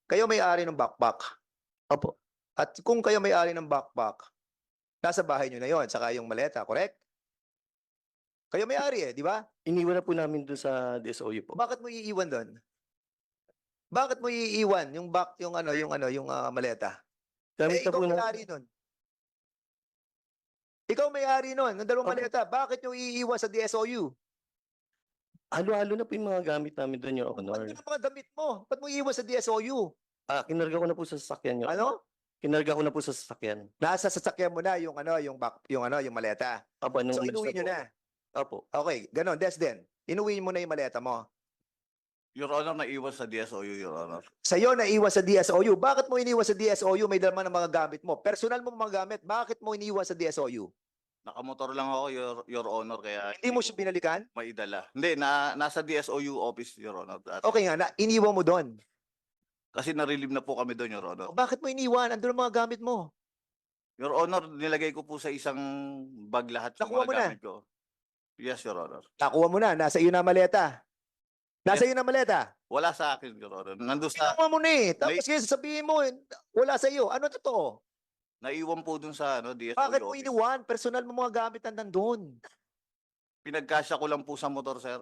kayo may-ari ng backpack. Opo. At kung kayo may-ari ng backpack, nasa bahay nyo na yon, saka yung maleta, correct? Kayo may-ari di ba? Iniwan na po namin doon sa DSOU po. Bakit mo iiwan doon? Bakit mo iiwan yung maleta? Gamit na Ikaw po na, may-ari nun. Ikaw may-ari nun, ng dalawang Opo. maleta. Bakit nyo iiwan sa DSOU? halo-halo na po yung mga gamit namin doon, Your Ba't Honor. yun ang mga damit mo? Ba't mo iiwan sa DSOU? Kinarga ko na po sa sasakyan, Your Ano? Kinarga ko na po sa sasakyan. Nasa sasakyan mo na yung yung maleta. Opo, nung So alis inuwi nyo po. na. Opo. Okay, ganon. Desden, inuwi mo na yung maleta mo. Your Honor, naiwan sa DSOU, Your Honor. Sa'yo naiwan sa DSOU. Bakit mo iniwan sa DSOU? May dalman ng mga gamit mo. Personal mo mga gamit. Bakit mo iniwan sa DSOU? Nakamotor lang ako, Your Honor, kaya Hindi mo siya binalikan? maidala. Hindi, nasa DSOU office, Your Honor. Okay nga, iniwan mo doon. Kasi na-relieve na po kami doon, Your Honor. Bakit mo iniwan? Andun ang mga gamit mo. Your Honor, nilagay ko po sa isang bag lahat yung Nakuha mga mo na? gamit ko. Yes, Your Honor. Nakuha mo na. Nasa iyo na ang maleta. Nasa iyo na ang maleta. Wala sa akin, Your Honor. Nandun sa, Kinuha mo na Tapos kaya sasabihin mo, wala sa iyo. Ano totoo? naiwan po dun sa DSOU Bakit mo office. iniwan? Personal mo mga gamit na nandun. Pinagkasya ko lang po sa motor, sir.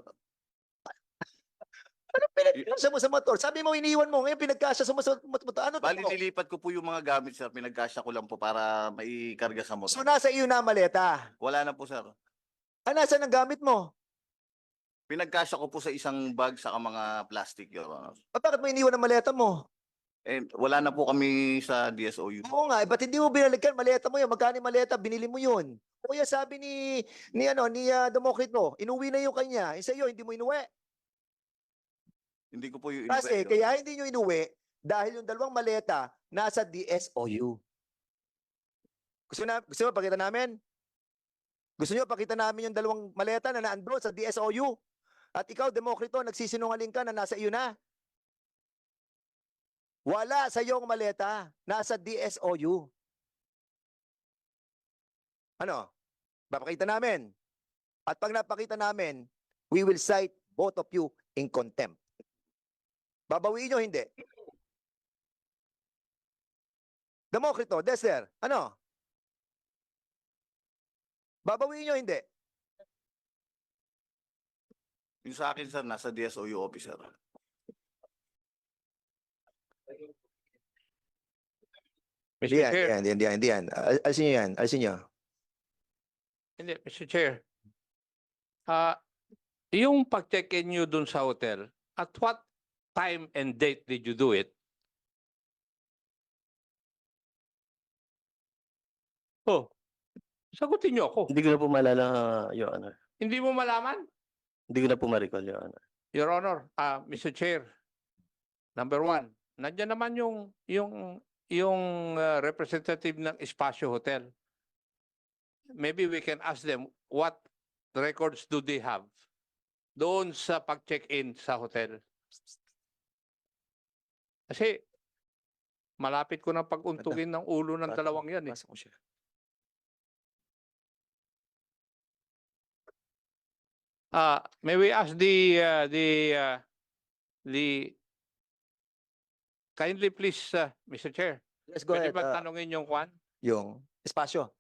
Ano pinagkasya mo sa motor? Sabi mo iniwan mo. Ngayon pinagkasya sa motor. Ano Bali, totoo? nilipat ko po yung mga gamit, sir. Pinagkasya ko lang po para maikarga sa So motor. nasa iyo na ang maleta. Wala na po, sir. Nasaan ang gamit mo? Pinagkasya ko po sa isang bag sa mga plastic, Your Honor. Bakit mo iniwan ang maleta mo? Wala na po kami sa DSOU. Oo nga, ba't hindi mo binalikan? Maleta mo yun. Magkano yung maleta? Binili mo yun. O kaya sabi ni Demokrito, inuwi na yung kanya. Sa iyo, hindi mo inuwi. Hindi ko po yung Kasi inuwi, Your kaya hindi nyo inuwi dahil yung dalawang maleta nasa DSOU. Gusto mo pakita namin? Gusto nyo pakita namin yung dalawang maleta na naandun sa DSOU? At ikaw, Demokrito, nagsisinungaling ka na nasa iyo na. Wala sa iyong maleta. Nasa DSOU. Ano? Papakita namin. At pag napakita namin, we will cite both of you in contempt. Babawiin nyo, hindi. Demokrito, Dexter, ano? Babawiin nyo, hindi. Yung sa akin, sir, nasa DSOU officer. Hindi Mr. Chair, hindi yan. Alisin nyo yan. Alisin nyo. hindi, Mr. Chair. Yung pag-check-in nyo dun sa hotel, at what time and date did you do it? Oh, sagutin nyo ako. Hindi ko na po maalala, Your Honor. Hindi mo malaman? Hindi ko na po ma-recall, Your Honor. Your Honor, Mr. Chair, number one, nandiyan naman yung representative ng Espacio Hotel. Maybe we can ask them what records do they have doon sa pag-check-in sa hotel. Kasi malapit ko ng pag-untugin ng ulo ng dalawang yan. Basa ko siya. May we ask kindly please, Mr. Chair, Let's go pwede ahead. ba tanungin yung Juan? Yung espasyo.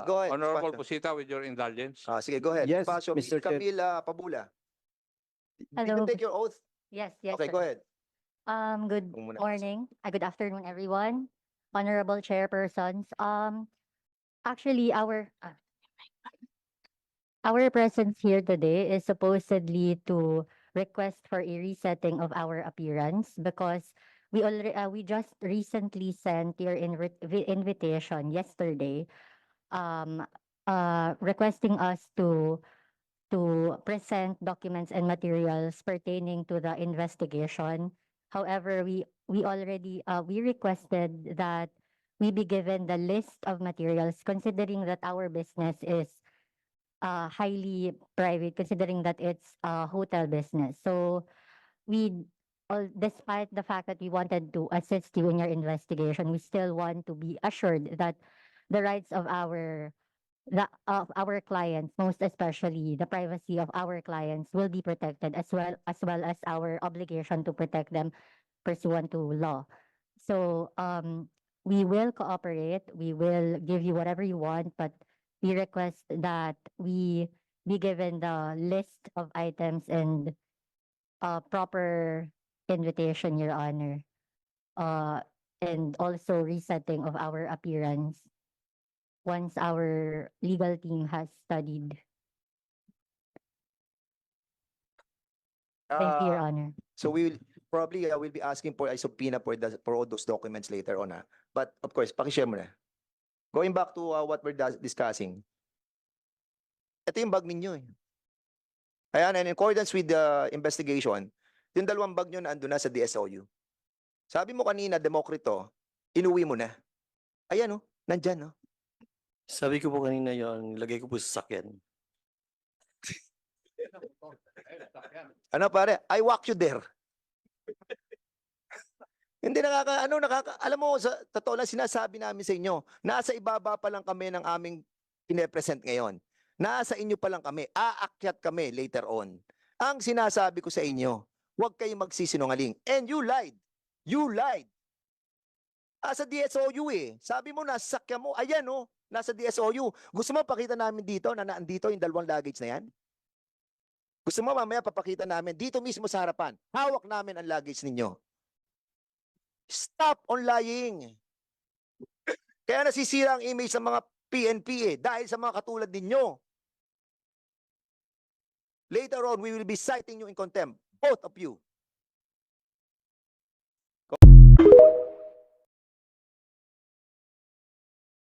Go ahead, Honorable Espasyo. Busita, with your indulgence. Sige, go ahead. Yes, Espasyo, Mr. Chair. Camila Pabula. Did Hello. you take your oath? Yes, yes. Okay, sir. go ahead. Good Kung muna. morning. Good afternoon, everyone. Honorable chairpersons. Actually, our presence here today is supposedly to request for a resetting of our appearance because we just recently sent your invitation yesterday, requesting us to present documents and materials pertaining to the investigation. However, we already we requested that we be given the list of materials, considering that our business is highly private, considering that it's a hotel business. So despite the fact that we wanted to assist you in your investigation, we still want to be assured that the rights of our clients, most especially the privacy of our clients, will be protected, as well as our obligation to protect them pursuant to law. So, we will cooperate, we will give you whatever you want, but we request that we be given the list of items and proper invitation, Your Honor. And also resetting of our appearance once our legal team has studied. Thank you, Your Honor. So we will probably will be asking for a subpoena for all those documents later on. But of course, pakishare mo na. Going back to what we're discussing. Ito yung bag ninyo eh. Ayan, and in accordance with the investigation, yung dalawang bag nyo na ando na sa DSOU. Sabi mo kanina, Demokrito, inuwi mo na. Ayan nandyan Sabi ko po kanina yun, lagay ko po sa sakyan. Ano pare? I walk you there. Hindi alam mo, sa totoo lang sinasabi namin sa inyo, nasa ibaba pa lang kami ng aming pine-present ngayon. Nasa inyo pa lang kami, aakyat kami later on. Ang sinasabi ko sa inyo, huwag kayong magsisinungaling. And you lied. You lied. Sa DSOU eh. Sabi mo, nasa sakya mo. Ayan nasa DSOU. Gusto mo pakita namin dito na naandito yung dalawang luggage na yan? Gusto mo mamaya papakita namin dito mismo sa harapan. Hawak namin ang luggage ninyo. Stop on lying. Kaya nasisira ang image ng mga PNP dahil sa mga katulad ninyo. Later on, we will be citing you in contempt. Both of you.